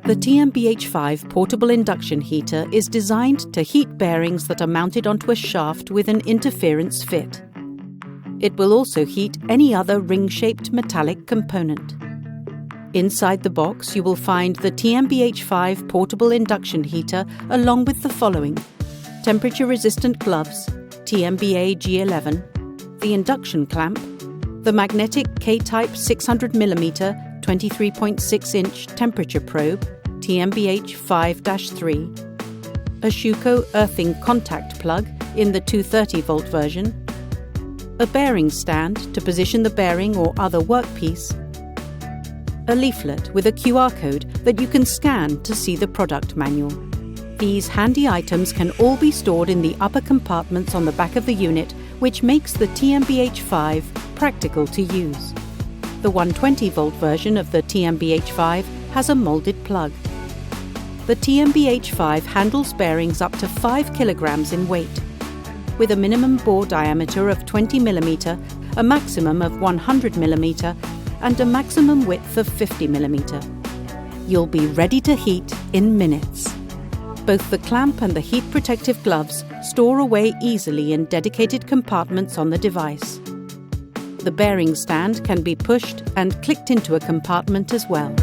The TMBH5 portable induction heater is designed to heat bearings that are mounted onto a shaft with an interference fit. It will also heat any other ring-shaped metallic component. Inside the box, you will find the TMBH5 portable induction heater along with the following: temperature-resistant gloves, TMBA G11, the induction clamp, the magnetic K-type 600mm 23.6-inch temperature probe, TMBH 5-3, a Schuko earthing contact plug in the 230-volt version, a bearing stand to position the bearing or other workpiece, a leaflet with a QR code that you can scan to see the product manual. These handy items can all be stored in the upper compartments on the back of the unit, which makes the TMBH5 practical to use. The 120-volt version of the TMBH5 has a molded plug. The TMBH5 handles bearings up to 5 kilograms in weight, with a minimum bore diameter of 20 mm, a maximum of 100 mm, and a maximum width of 50 mm. You'll be ready to heat in minutes. Both the clamp and the heat protective gloves store away easily in dedicated compartments on the device. The bearing stand can be pushed and clicked into a compartment as well.